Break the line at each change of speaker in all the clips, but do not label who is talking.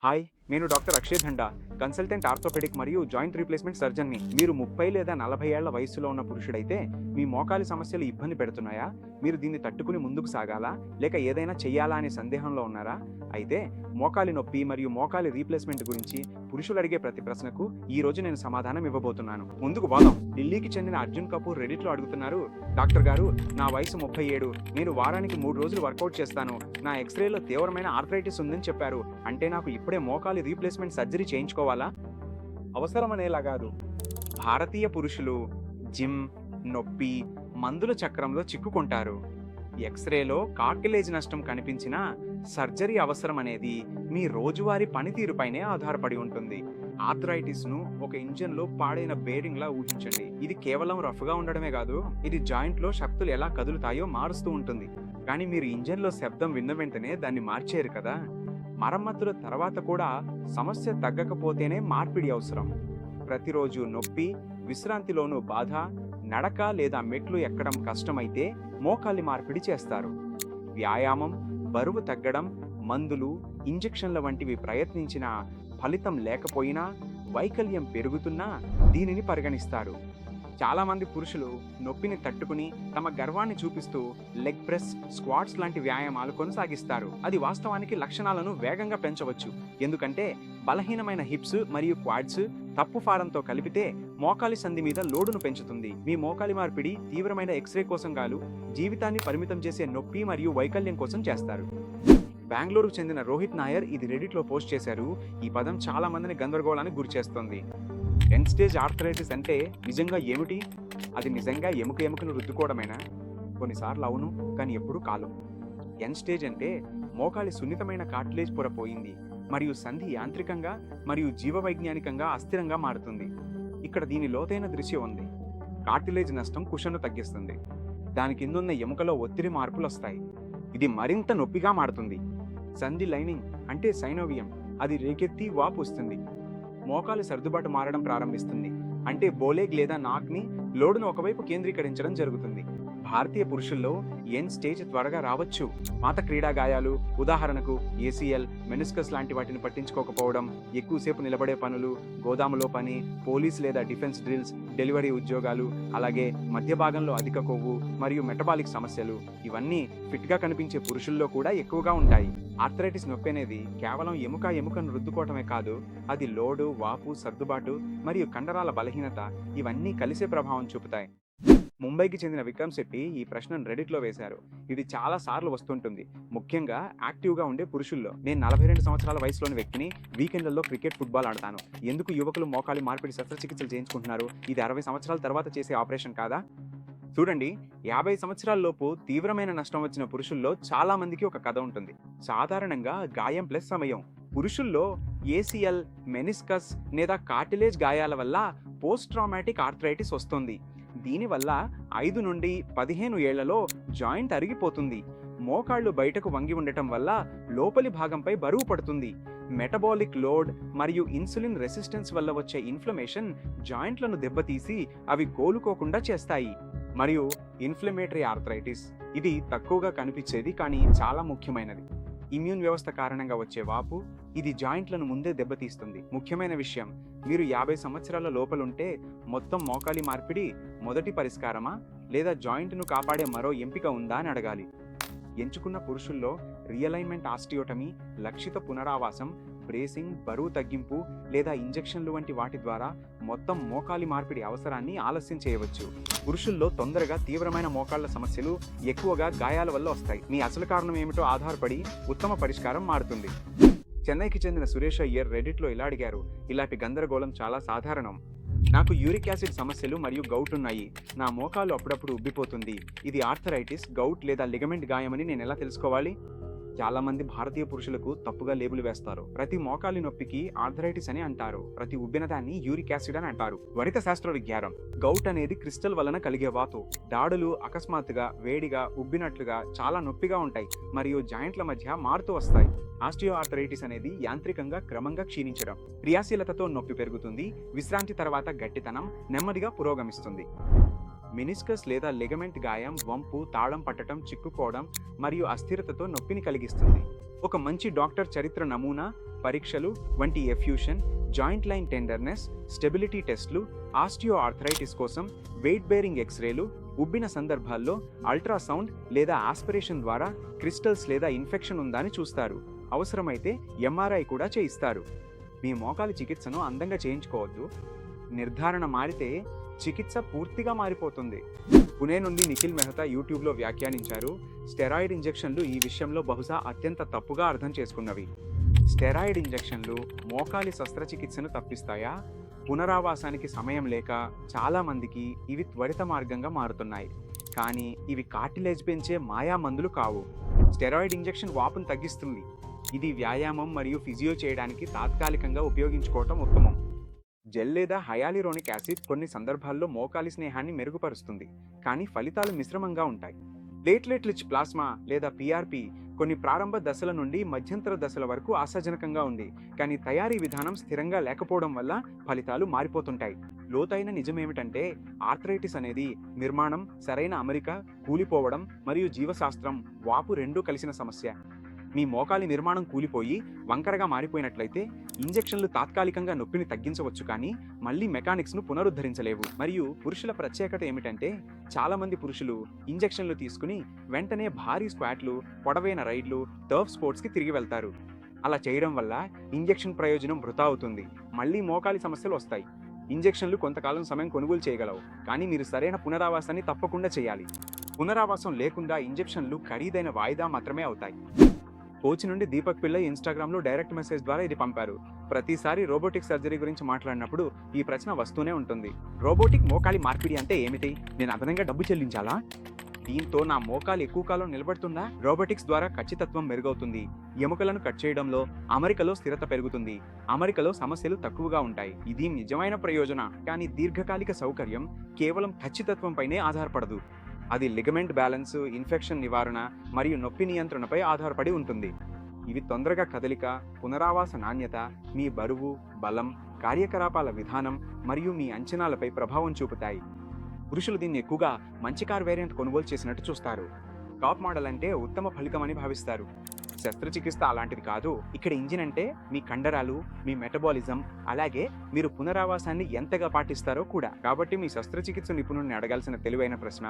Hi, నేను doctor Akshay ధండా, consultant orthopaedic మరియు joint replacement సర్జన్ని. మీరు 30 లేదా 40 ఏళ్ల వయస్సులో ఉన్న పురుషుడైతే మీ మోకాలి సమస్యలు ఇబ్బంది పెడుతున్నాయా? మీరు దీన్ని తట్టుకుని ముందుకు సాగాలా? లేక ఏదైనా చెయ్యాలా అనే సందేహంలో ఉన్నారా? అయితే మోకాలి నొప్పి మరియు మోకాలి రీప్లేస్మెంట్ గురించి పురుషులు అడిగే ప్రతి ప్రశ్నకు ఈ రోజు నేను సమాధానం ఇవ్వబోతున్నాను. ముందుకు పోదాం. ఢిల్లీకి చెందిన అర్జున్ కపూర్ రెడిట్లో అడుగుతున్నారు, డాక్టర్ గారు, నా వయసు 37, నేను వారానికి 3 రోజులు వర్కౌట్ చేస్తాను. నా ఎక్స్రేలో తీవ్రమైన ఆర్థరైటిస్ ఉందని చెప్పారు. అంటే నాకు ఇప్పుడే మోకాలి రీప్లేస్మెంట్ సర్జరీ చేయించుకోవాలా? అవసరమనేలా కాదు. భారతీయ పురుషులు జిమ్, నొప్పి, మందుల చక్రంలో చిక్కుకుంటారు. ఎక్స్రేలో కార్టిలేజ్ నష్టం కనిపించినా సర్జరీ అవసరం అనేది మీ రోజువారీ పనితీరుపైనే ఆధారపడి ఉంటుంది. ఆర్థరైటిస్ను ఒక ఇంజన్లో పాడైన బేరింగ్లా ఊహించండి. ఇది కేవలం రఫ్గా ఉండడమే కాదు, ఇది జాయింట్లో శక్తులు ఎలా కదులుతాయో మారుస్తూ ఉంటుంది. కానీ మీరు ఇంజన్లో శబ్దం విన్న వెంటనే దాన్ని మార్చేరు కదా. మరమ్మతుల తర్వాత కూడా సమస్య తగ్గకపోతేనే మార్పిడి అవసరం. ప్రతిరోజు నొప్పి, విశ్రాంతిలోనూ బాధ, నడక లేదా మెట్లు ఎక్కడం కష్టమైతే మోకాలి మార్పిడి చేస్తారు. వ్యాయామం, బరువు తగ్గడం, మందులు, ఇంజెక్షన్ల వంటివి ప్రయత్నించినా ఫలితం లేకపోయినా, వైకల్యం పెరుగుతున్నా దీనిని పరిగణిస్తారు. చాలామంది పురుషులు నొప్పిని తట్టుకుని తమ గర్వాన్ని చూపిస్తూ లెగ్ ప్రెస్, స్క్వాట్స్ లాంటి వ్యాయామాలు కొనసాగిస్తారు. అది వాస్తవానికి లక్షణాలను వేగంగా పెంచవచ్చు. ఎందుకంటే బలహీనమైన హిప్స్ మరియు క్వాడ్స్ తప్పు ఫారంతో కలిపితే మోకాలి సంధి మీద లోడును పెంచుతుంది. మీ మోకాలి మార్పిడి తీవ్రమైన ఎక్స్రే కోసం కాదు, జీవితాన్ని పరిమితం చేసే నొప్పి మరియు వైకల్యం కోసం చేస్తారు. బెంగళూరుకు చెందిన రోహిత్ నాయర్ ఇది రెడిట్లో పోస్ట్ చేశారు. ఈ పదం చాలా మందిని గందరగోళానికి గురిచేస్తుంది. ఎండ్ స్టేజ్ ఆర్థరైటిస్ అంటే నిజంగా ఏమిటి? అది నిజంగా ఎముకను రుద్దుకోవడమేనా? కొన్నిసార్లు అవును, కానీ ఎప్పుడూ కాదు. ఎండ్ స్టేజ్ అంటే మోకాలి సున్నితమైన కార్టిలేజ్ పొర పోయింది మరియు సంధి యాంత్రికంగా మరియు జీవవైజ్ఞానికంగా అస్థిరంగా మారుతుంది. ఇక్కడ దీని లోతైన దృశ్యం ఉంది. కార్టిలేజ్ నష్టం కుషన్ను తగ్గిస్తుంది. దాని కిందున్న ఎముకలో ఒత్తిడి మార్పులు వస్తాయి. ఇది మరింత నొప్పిగా మారుతుంది. సంధి లైనింగ్ అంటే సైనోవియం, అది రేకెత్తి వాపు వస్తుంది. మోకాలు సర్దుబాటు మారడం ప్రారంభిస్తుంది. అంటే బోలేగ్ లేదా నాక్ని లోడును ఒకవైపు కేంద్రీకరించడం జరుగుతుంది. భారతీయ పురుషుల్లో ఎండ్ స్టేజ్ త్వరగా రావచ్చు. పాత క్రీడా గాయాలు, ఉదాహరణకు ఏసీఎల్, మెనిస్కస్ లాంటి వాటిని పట్టించుకోకపోవడం, ఎక్కువసేపు నిలబడే పనులు, గోదాములో పని, పోలీస్ లేదా డిఫెన్స్ డ్రిల్స్, డెలివరీ ఉద్యోగాలు, అలాగే మధ్య భాగంలో అధిక కొవ్వు మరియు మెటబాలిక్ సమస్యలు, ఇవన్నీ ఫిట్గా కనిపించే పురుషుల్లో కూడా ఎక్కువగా ఉంటాయి. ఆర్థరైటిస్ నొప్పి అనేది కేవలం ఎముకను రుద్దుకోవటమే కాదు, అది లోడు, వాపు, సర్దుబాటు మరియు కండరాల బలహీనత, ఇవన్నీ కలిసే ప్రభావం చూపుతాయి. ముంబైకి చెందిన విక్రమ్ శెట్టి ఈ ప్రశ్నను రెడిట్లో వేశారు. ఇది చాలా సార్లు వస్తుంటుంది, ముఖ్యంగా యాక్టివ్గా ఉండే పురుషుల్లో. నేను 42 సంవత్సరాల వయసులోని వ్యక్తిని, వీకెండ్లలో క్రికెట్, ఫుట్బాల్ ఆడతాను. ఎందుకు యువకులు మోకాలి మార్పిడి శస్త్రచికిత్సలు చేయించుకుంటున్నారు? ఇది 60 సంవత్సరాల తర్వాత చేసే ఆపరేషన్ కాదా? చూడండి, 50 సంవత్సరాల లోపు తీవ్రమైన నష్టం వచ్చిన పురుషుల్లో చాలా మందికి ఒక కథ ఉంటుంది. సాధారణంగా గాయం ప్లస్ సమయం. పురుషుల్లో ఏసీఎల్, మెనిస్కస్ లేదా కార్టిలేజ్ గాయాల వల్ల పోస్ట్ ట్రామాటిక్ ఆర్థరైటిస్ వస్తుంది. దీనివల్ల 5 నుండి 15 ఏళ్లలో జాయింట్ అరిగిపోతుంది. మోకాళ్ళు బయటకు వంగి ఉండటం వల్ల లోపలి భాగంపై బరువు పడుతుంది. మెటబాలిక్ లోడ్ మరియు ఇన్సులిన్ రెసిస్టెన్స్ వల్ల వచ్చే ఇన్ఫ్లమేషన్ జాయింట్లను దెబ్బతీసి అవి కోలుకోకుండా చేస్తాయి. మరియు ఇన్ఫ్లమేటరీ ఆర్థరైటిస్, ఇది తక్కువగా కనిపించేది కానీ చాలా ముఖ్యమైనది. ఇమ్యూన్ వ్యవస్థ కారణంగా వచ్చే వాపు, ఇది జాయింట్లను ముందే దెబ్బతీస్తుంది. ముఖ్యమైన విషయం, మీరు 50 సంవత్సరాల లోపలుంటే మొత్తం మోకాలి మార్పిడి మొదటి పరిష్కారమా లేదా జాయింట్ను కాపాడే మరో ఎంపిక ఉందా అని అడగాలి. ఎంచుకున్న పురుషుల్లో రియలైన్మెంట్ ఆస్టియోటమీ, లక్షిత పునరావాసం, బ్రేసింగ్, బరువు తగ్గింపు లేదా ఇంజెక్షన్లు వంటి వాటి ద్వారా మొత్తం మోకాలి మార్పిడి అవసరాన్ని ఆలస్యం చేయవచ్చు. పురుషుల్లో తొందరగా తీవ్రమైన మోకాళ్ల సమస్యలు ఎక్కువగా గాయాల వల్ల వస్తాయి. మీ అసలు కారణం ఏమిటో ఆధారపడి ఉత్తమ పరిష్కారం మారుతుంది. చెన్నైకి చెందిన సురేష్ అయ్యర్ రెడిట్లో ఇలా అడిగారు, ఇలాంటి గందరగోళం చాలా సాధారణం. నాకు యూరిక్ యాసిడ్ సమస్యలు మరియు గౌట్ ఉన్నాయి. నా మోకాలు అప్పుడప్పుడు ఉబ్బిపోతుంది. ఇది ఆర్థరైటిస్, గౌట్ లేదా లిగమెంట్ గాయమని నేను ఎలా తెలుసుకోవాలి? చాలా మంది భారతీయ పురుషులకు తప్పుగా లేబుల్ వేస్తారు. ప్రతి మోకాలి నొప్పికి ఆర్థరైటిస్ అని అంటారు, ప్రతి ఉబ్బినదాన్ని యూరిక్ యాసిడ్ అని అంటారు. గణిత శాస్త్ర విజ్ఞానం. గౌట్ అనేది క్రిస్టల్ వలన కలిగే వాతు. దాడులు అకస్మాత్తుగా, వేడిగా, ఉబ్బినట్లుగా చాలా నొప్పిగా ఉంటాయి మరియు జాయింట్ల మధ్య మారుతూ వస్తాయి. ఆస్టియో ఆర్థరైటిస్ అనేది యాంత్రికంగా క్రమంగా క్షీణించడం. క్రియాశీలతతో నొప్పి పెరుగుతుంది. విశ్రాంతి తర్వాత గట్టితనం నెమ్మదిగా పురోగమిస్తుంది. మెనిస్కస్ లేదా లిగమెంట్ గాయం వంపు, తాళం పట్టడం, చిక్కుకోవడం మరియు అస్థిరతతో నొప్పిని కలిగిస్తుంది. ఒక మంచి డాక్టర్ చరిత్ర నమూనా పరీక్షలు వంటి effusion, joint line tenderness, stability టెస్ట్లు, ఆస్టియో ఆర్థరైటిస్ కోసం వెయిట్ బేరింగ్ ఎక్స్రేలు, ఉబ్బిన సందర్భాల్లో అల్ట్రాసౌండ్ లేదా ఆస్పిరేషన్ ద్వారా క్రిస్టల్స్ లేదా ఇన్ఫెక్షన్ ఉందా అని చూస్తారు. అవసరమైతే ఎంఆర్ఐ కూడా చేయిస్తారు. మీ మోకాలి చికిత్సను అందంగా చేయించుకోవద్దు. నిర్ధారణ మారితే చికిత్స పూర్తిగా మారిపోతుంది. పుణే నుండి నిఖిల్ మెహతా యూట్యూబ్లో వ్యాఖ్యానించారు, స్టెరాయిడ్ ఇంజెక్షన్లు ఈ విషయంలో బహుశా అత్యంత తప్పుగా అర్థం చేసుకున్నవి. స్టెరాయిడ్ ఇంజెక్షన్లు మోకాలి శస్త్రచికిత్సను తప్పిస్తాయా? పునరావాసానికి సమయం లేక చాలామందికి ఇవి త్వరిత మార్గంగా మారుతున్నాయి. కానీ ఇవి కార్టిలేజ్ పెంచే మాయా మందులు కావు. స్టెరాయిడ్ ఇంజెక్షన్ వాపును తగ్గిస్తుంది. ఇది వ్యాయామం మరియు ఫిజియో చేయడానికి తాత్కాలికంగా ఉపయోగించుకోవటం ఉత్తమం. జెల్ లేదా హయాలిరోనిక్ యాసిడ్ కొన్ని సందర్భాల్లో మోకాలి స్నేహాన్ని మెరుగుపరుస్తుంది, కానీ ఫలితాలు మిశ్రమంగా ఉంటాయి. ప్లేట్లెట్ రిచ్ ప్లాస్మా లేదా పిఆర్పి కొన్ని ప్రారంభ దశల నుండి మధ్యంతర దశల వరకు ఆశాజనకంగా ఉంది, కానీ తయారీ విధానం స్థిరంగా లేకపోవడం వల్ల ఫలితాలు మారిపోతుంటాయి. లోతైన నిజమేమిటంటే ఆర్థరైటిస్ అనేది నిర్మాణం, సరైన అమరిక, కూలిపోవడం మరియు జీవశాస్త్రం, వాపు రెండూ కలిసిన సమస్య. మీ మోకాలి నిర్మాణం కూలిపోయి వంకరగా మారిపోయినట్లయితే ఇంజెక్షన్లు తాత్కాలికంగా నొప్పిని తగ్గించవచ్చు, కానీ మళ్ళీ మెకానిక్స్ను పునరుద్ధరించలేవు. మరియు పురుషుల ప్రత్యేకత ఏమిటంటే చాలామంది పురుషులు ఇంజెక్షన్లు తీసుకుని వెంటనే భారీ స్క్వాట్లు, పొడవైన రైడ్లు, టర్ఫ్ స్పోర్ట్స్కి తిరిగి వెళ్తారు. అలా చేయడం వల్ల ఇంజెక్షన్ ప్రయోజనం వృధా అవుతుంది. మళ్ళీ మోకాలి సమస్యలు వస్తాయి. ఇంజెక్షన్లు కొంతకాలం సమయం కొనుగోలు చేయగలవు, కానీ మీరు సరైన పునరావాసాన్ని తప్పకుండా చేయాలి. పునరావాసం లేకుండా ఇంజెక్షన్లు ఖరీదైన వాయిదా మాత్రమే అవుతాయి. కోచ్ నుండి దీపక్ పిల్లై ఇన్స్టాగ్రామ్లో డైరెక్ట్ మెసేజ్ ద్వారా ఇది పంపారు. ప్రతిసారి రోబోటిక్ సర్జరీ గురించి మాట్లాడినప్పుడు ఈ ప్రశ్న వస్తూనే ఉంటుంది. రోబోటిక్ మోకాలి మార్పిడి అంటే ఏమిటి? నేను అదనంగా డబ్బు చెల్లించాలా? దీంతో నా మోకాలు ఎక్కువ కాలం నిలబడుతుందా? రోబోటిక్స్ ద్వారా ఖచ్చితత్వం మెరుగవుతుంది. ఎముకలను కట్ చేయడంలో, అమరికలో స్థిరత పెరుగుతుంది. అమరికలో సమస్యలు తక్కువగా ఉంటాయి. ఇది నిజమైన ప్రయోజనం, కానీ దీర్ఘకాలిక సౌకర్యం కేవలం ఖచ్చితత్వంపైనే ఆధారపడదు. అది లిగమెంట్ బ్యాలెన్స్, ఇన్ఫెక్షన్ నివారణ మరియు నొప్పి నియంత్రణపై ఆధారపడి ఉంటుంది. ఇవి తొందరగా కదలిక, పునరావాస నాణ్యత, మీ బరువు, బలం, కార్యకలాపాల విధానం మరియు మీ అంచనాలపై ప్రభావం చూపుతాయి. పురుషులు దీన్ని ఎక్కువగా మంచి కార్ వేరియంట్ కొనుగోలు చేసినట్టు చూస్తారు. టాప్ మోడల్ అంటే ఉత్తమ ఫలితమని భావిస్తారు. శస్త్రచికిత్స అలాంటిది కాదు. ఇక్కడ ఇంజిన్ అంటే మీ కండరాలు, మీ మెటబాలిజం, అలాగే మీరు పునరావాసాన్ని ఎంతగా పాటిస్తారో కూడా. కాబట్టి మీ శస్త్రచికిత్స నిపుణుడిని అడగాల్సిన తెలివైన ప్రశ్న,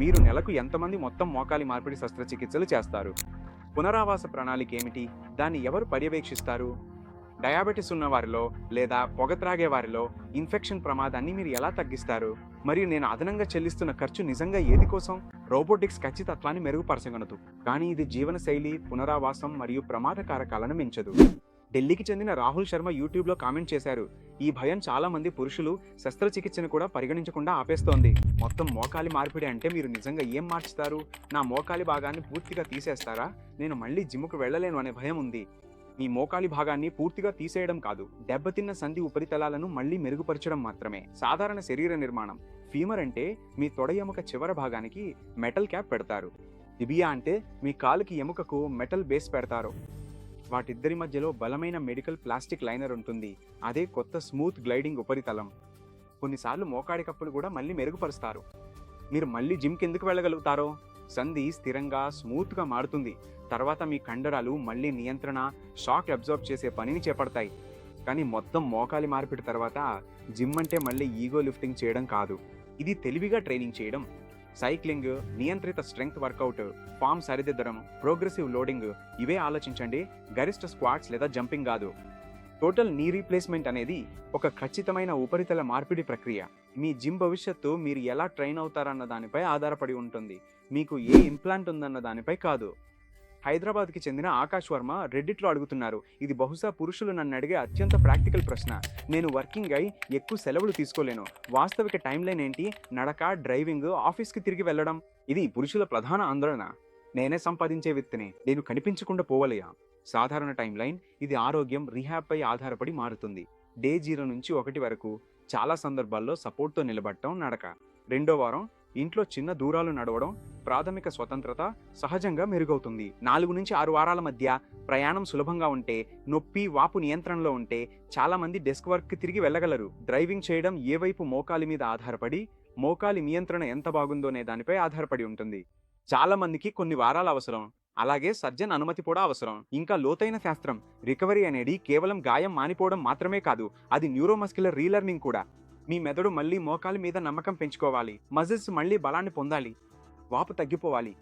మీరు నెలకు ఎంతమంది మొత్తం మోకాలి మార్పిడి శస్త్రచికిత్సలు చేస్తారు? పునరావాస ప్రణాళిక ఏమిటి? దాన్ని ఎవరు పర్యవేక్షిస్తారు? డయాబెటిస్ ఉన్న వారిలో లేదా పొగ త్రాగే వారిలో ఇన్ఫెక్షన్ ప్రమాదాన్ని మీరు ఎలా తగ్గిస్తారు? మరియు నేను అదనంగా చెల్లిస్తున్న ఖర్చు నిజంగా ఏది కోసం? రోబోటిక్స్ ఖచ్చితత్వాన్ని మెరుగుపరచగలదు, కానీ ఇది జీవనశైలి, పునరావాసం మరియు ప్రమాద కారకాలను మించదు. ఢిల్లీకి చెందిన రాహుల్ శర్మ యూట్యూబ్లో కామెంట్ చేశారు, ఈ భయం చాలా మంది పురుషులు శస్త్రచికిత్సను కూడా పరిగణించకుండా ఆపేస్తోంది. మొత్తం మోకాలి మార్పిడి అంటే మీరు నిజంగా ఏం మార్చుతారు? నా మోకాలి భాగాన్ని పూర్తిగా తీసేస్తారా? నేను మళ్ళీ జిమ్కు వెళ్ళలేను అనే భయం ఉంది. మీ మోకాలి భాగాన్ని పూర్తిగా తీసేయడం కాదు, దెబ్బతిన్న సంధి ఉపరితలాలను మళ్ళీ మెరుగుపరచడం మాత్రమే. సాధారణ శరీర నిర్మాణం. ఫీమర్ అంటే మీ తొడ ఎముక చివర భాగానికి మెటల్ క్యాప్ పెడతారు. టిబియా అంటే మీ కాలుకి ఎముకకు మెటల్ బేస్ పెడతారు. వాటిద్దరి మధ్యలో బలమైన మెడికల్ ప్లాస్టిక్ లైనర్ ఉంటుంది. అదే కొత్త స్మూత్ గ్లైడింగ్ ఉపరితలం. కొన్నిసార్లు మోకాడి కప్పులు కూడా మళ్ళీ మెరుగుపరుస్తారు. మీరు మళ్ళీ జిమ్కి ఎందుకు వెళ్ళగలుగుతారో? సంధి స్థిరంగా, స్మూత్గా మారుతుంది. తర్వాత మీ కండరాలు మళ్ళీ నియంత్రణ, షాక్ అబ్జర్వ్ చేసే పనిని చేపడతాయి. కానీ మొత్తం మోకాలి మార్పిడి తర్వాత జిమ్ అంటే మళ్ళీ ఈగో లిఫ్టింగ్ చేయడం కాదు. ఇది తెలివిగా ట్రైనింగ్ చేయడం. సైక్లింగ్, నియంత్రిత స్ట్రెంగ్త్ వర్కౌట్, ఫామ్ సరిదిద్దడం, ప్రోగ్రెసివ్ లోడింగ్, ఇవే ఆలోచించండి. గరిష్ట స్క్వాట్స్ లేదా జంపింగ్ కాదు. టోటల్ నీ రీప్లేస్మెంట్ అనేది ఒక ఖచ్చితమైన ఉపరితల మార్పిడి ప్రక్రియ. మీ జిమ్ భవిష్యత్తు మీరు ఎలా ట్రైన్ అవుతారన్న దానిపై ఆధారపడి ఉంటుంది, మీకు ఏ ఇంప్లాంట్ ఉందన్న దానిపై కాదు. హైదరాబాద్కి చెందిన ఆకాష్ వర్మ రెడ్డిట్లో అడుగుతున్నారు, ఇది బహుశా పురుషులు నన్ను అడిగే అత్యంత ప్రాక్టికల్ ప్రశ్న. నేను వర్కింగ్ అయి ఎక్కువ సెలవులు తీసుకోలేను. వాస్తవిక టైం లైన్ ఏంటి? నడక, డ్రైవింగ్, ఆఫీస్కి తిరిగి వెళ్ళడం. ఇది పురుషుల ప్రధాన ఆందోళన. నేనే సంపాదించే వ్యక్తిని, నేను కనిపించకుండా పోవలయా? సాధారణ టైం లైన్ ఇది ఆరోగ్యం, రీహాబ్పై ఆధారపడి మారుతుంది. డే 0 నుంచి 1 వరకు చాలా సందర్భాల్లో సపోర్ట్తో నిలబడటం నడక. 2వ వారం ఇంట్లో చిన్న దూరాలు నడవడం, ప్రాథమిక స్వతంత్రత సహజంగా మెరుగవుతుంది. 4 నుంచి 6 వారాల మధ్య ప్రయాణం సులభంగా ఉంటే, నొప్పి, వాపు నియంత్రణలో ఉంటే చాలా మంది డెస్క్ వర్క్కి తిరిగి వెళ్ళగలరు. డ్రైవింగ్ చేయడం ఏ వైపు మోకాలి మీద ఆధారపడి, మోకాలి నియంత్రణ ఎంత బాగుందోనే దానిపై ఆధారపడి ఉంటుంది. చాలా మందికి కొన్ని వారాల అవసరం, అలాగే సర్జన్ అనుమతి కూడా అవసరం. ఇంకా లోతైన శాస్త్రం. రికవరీ అనేది కేవలం గాయం మానిపోవడం మాత్రమే కాదు, అది న్యూరోమస్క్యులర్ రీలెర్నింగ్ కూడా. మీ మెదడు మళ్ళీ మోకాలి మీద నమ్మకం పెంచుకోవాలి, మజిల్స్ మళ్ళీ బలాన్ని పొందాలి, వాపు తగ్గిపోవాలి.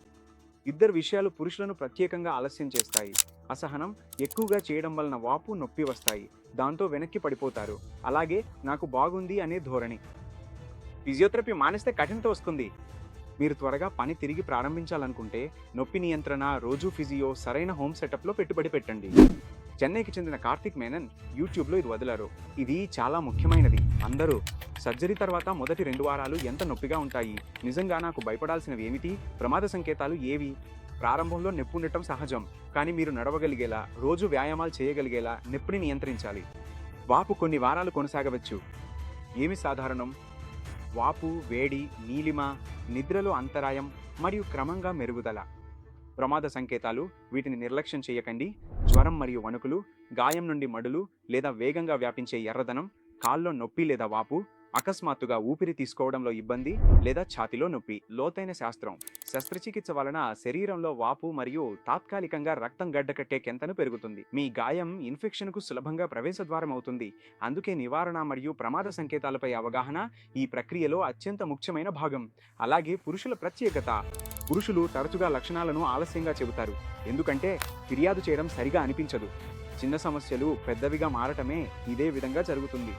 ఇద్దరు విషయాలు పురుషులను ప్రత్యేకంగా ఆలస్యం చేస్తాయి. అసహనం ఎక్కువగా చేయడం వలన వాపు, నొప్పి వస్తాయి. దాంతో వెనక్కి పడిపోతారు. అలాగే నాకు బాగుంది అనే ధోరణి. ఫిజియోథెరపీ మానేస్తే కఠినత వస్తుంది. మీరు త్వరగా పని తిరిగి ప్రారంభించాలనుకుంటే నొప్పి నియంత్రణ, రోజు ఫిజియో, సరైన హోమ్ సెటప్లో పెట్టుబడి పెట్టండి. చెన్నైకి చెందిన కార్తిక్ మేనన్ యూట్యూబ్లో ఇది వదిలారు. ఇది చాలా ముఖ్యమైనది. అందరూ సర్జరీ తర్వాత మొదటి 2 వారాలు ఎంత నొప్పిగా ఉంటాయి, నిజంగా నాకు భయపడాల్సినవి ఏమిటి, ప్రమాద సంకేతాలు ఏవి? ప్రారంభంలో నొప్పి ఉండటం సహజం, కానీ మీరు నడవగలిగేలా, రోజు వ్యాయామాలు చేయగలిగేలా నొప్పిని నియంత్రించాలి. వాపు కొన్ని వారాలు కొనసాగవచ్చు. ఏమి సాధారణం? వాపు, వేడి, నీలిమ, నిద్రలో అంతరాయం మరియు క్రమంగా మెరుగుదల. ప్రమాద సంకేతాలు, వీటిని నిర్లక్ష్యం చేయకండి. జ్వరం మరియు వణుకులు, గాయం నుండి మడులు లేదా వేగంగా వ్యాపించే ఎర్రదనం, కాల్లో నొప్పి లేదా వాపు, అకస్మాత్తుగా ఊపిరి తీసుకోవడంలో ఇబ్బంది లేదా ఛాతిలో నొప్పి. లోతైన శాస్త్రం. శస్త్రచికిత్స వలన శరీరంలో వాపు మరియు తాత్కాలికంగా రక్తం గడ్డకట్టే కెంతను పెరుగుతుంది. మీ గాయం ఇన్ఫెక్షన్కు సులభంగా ప్రవేశద్వారం అవుతుంది. అందుకే నివారణ మరియు ప్రమాద సంకేతాలపై అవగాహన ఈ ప్రక్రియలో అత్యంత ముఖ్యమైన భాగం. అలాగే పురుషుల ప్రత్యేకత. పురుషులు తరచుగా లక్షణాలను ఆలస్యంగా చెబుతారు, ఎందుకంటే ఫిర్యాదు చేయడం సరిగా అనిపించదు. చిన్న సమస్యలు పెద్దవిగా మారటమే ఇదే విధంగా జరుగుతుంది.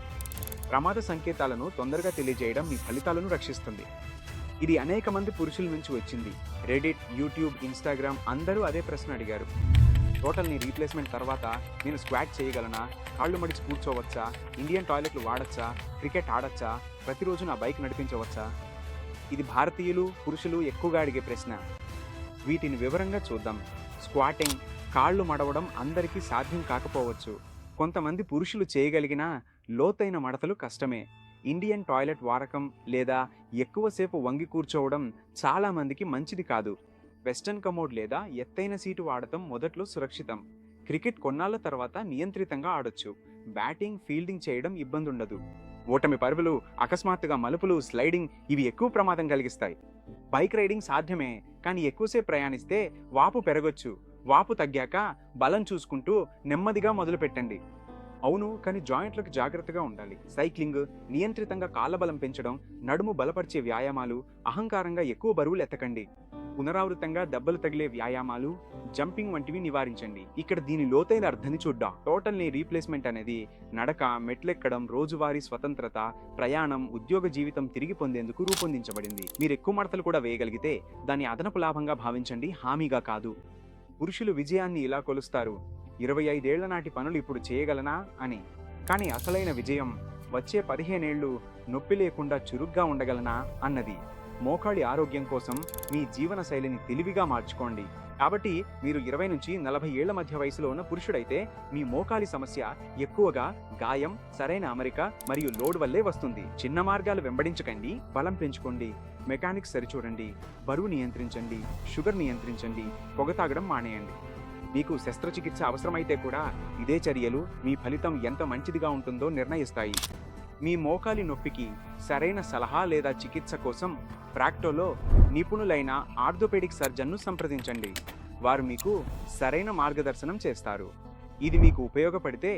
ప్రమాద సంకేతాలను తొందరగా తెలియజేయడం మీ ఫలితాలను రక్షిస్తుంది. ఇది అనేక మంది పురుషుల నుంచి వచ్చింది. రెడిట్, యూట్యూబ్, ఇన్స్టాగ్రామ్ అందరూ అదే ప్రశ్న అడిగారు. టోటల్ నీ రీప్లేస్మెంట్ తర్వాత నేను స్క్వాట్ చేయగలనా, కాళ్ళు మడిచి కూర్చోవచ్చా, ఇండియన్ టాయిలెట్లు వాడచ్చా, క్రికెట్ ఆడచ్చా, ప్రతిరోజు నా బైక్ నడిపించవచ్చా? ఇది భారతీయులు, పురుషులు ఎక్కువగా అడిగే ప్రశ్న. వీటిని వివరంగా చూద్దాం. స్క్వాటింగ్, కాళ్ళు మడవడం అందరికీ సాధ్యం కాకపోవచ్చు. కొంతమంది పురుషులు చేయగలిగిన లోతైన మడతలు కష్టమే. ఇండియన్ టాయిలెట్ వాడకం లేదా ఎక్కువసేపు వంగి కూర్చోవడం చాలామందికి మంచిది కాదు. వెస్టర్న్ కమోడ్ లేదా ఎత్తైన సీటు వాడటం మొదట్లో సురక్షితం. క్రికెట్ కొన్నాళ్ళ తర్వాత నియంత్రితంగా ఆడొచ్చు. బ్యాటింగ్, ఫీల్డింగ్ చేయడం ఇబ్బంది ఉండదు. ఓటమి పరుగులు, అకస్మాత్తుగా మలుపులు, స్లైడింగ్ ఇవి ఎక్కువ ప్రమాదం కలిగిస్తాయి. బైక్ రైడింగ్ సాధ్యమే, కానీ ఎక్కువసేపు ప్రయాణిస్తే వాపు పెరగొచ్చు. వాపు తగ్గాక బలం చూసుకుంటూ నెమ్మదిగా మొదలు పెట్టండి. అవును, కానీ జాయింట్లకు జాగ్రత్తగా ఉండాలి. సైక్లింగ్, నియంత్రితంగా కాళ్ళ బలం పెంచడం, నడుము బలపరిచే వ్యాయామాలు, అహంకారంగా ఎక్కువ బరువులు ఎత్తకండి. పునరావృతంగా దెబ్బలు తగిలే వ్యాయామాలు, జంపింగ్ వంటివి నివారించండి. ఇక్కడ దీని లోతైన అర్థాన్ని చూద్దాం. టోటల్ నీ రీప్లేస్మెంట్ అనేది నడక, మెట్లెక్కడం, రోజువారీ స్వతంత్రత, ప్రయాణం, ఉద్యోగ జీవితం తిరిగి పొందేందుకు రూపొందించబడింది. మీరు ఎక్కువ మడతలు కూడా వేయగలిగితే దాన్ని అదనపు లాభంగా భావించండి, హామీగా కాదు. పురుషులు విజయాన్ని ఇలా కొలుస్తారు: 25 ఏళ్ల నాటి పనులు ఇప్పుడు చేయగలనా అని. కానీ అసలైన విజయం వచ్చే 15 ఏళ్ళు నొప్పి లేకుండా చురుగ్గా ఉండగలనా అన్నది. మోకాలి ఆరోగ్యం కోసం మీ జీవన శైలిని తెలివిగా మార్చుకోండి. కాబట్టి మీరు 20 నుంచి 40 ఏళ్ల మధ్య వయసులో ఉన్న పురుషుడైతే మీ మోకాలి సమస్య ఎక్కువగా గాయం, సరైన అమరిక మరియు లోడ్ వల్లే వస్తుంది. చిన్న మార్గాలు వెంబడించకండి, బలం పెంచుకోండి, మెకానిక్స్ సరిచూడండి, బరువు నియంత్రించండి, షుగర్ నియంత్రించండి, పొగ తాగడం మానేయండి. మీకు శస్త్రచికిత్స అవసరమైతే కూడా ఇదే చర్యలు మీ ఫలితం ఎంత మంచిదిగా ఉంటుందో నిర్ణయిస్తాయి. మీ మోకాలి నొప్పికి సరైన సలహా లేదా చికిత్స కోసం ప్రాక్టోలో నిపుణులైన ఆర్థోపెడిక్ సర్జన్ను సంప్రదించండి. వారు మీకు సరైన మార్గదర్శనం చేస్తారు. ఇది మీకు ఉపయోగపడితే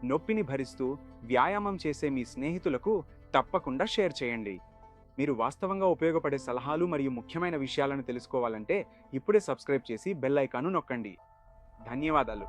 నొప్పిని భరిస్తూ వ్యాయామం చేసే మీ స్నేహితులకు తప్పకుండా షేర్ చేయండి. మీరు వాస్తవంగా ఉపయోగపడే సలహాలు మరియు ముఖ్యమైన విషయాలను తెలుసుకోవాలంటే ఇప్పుడే సబ్స్క్రైబ్ చేసి బెల్ ఐకాన్ను నొక్కండి. ధన్యవాదాలు.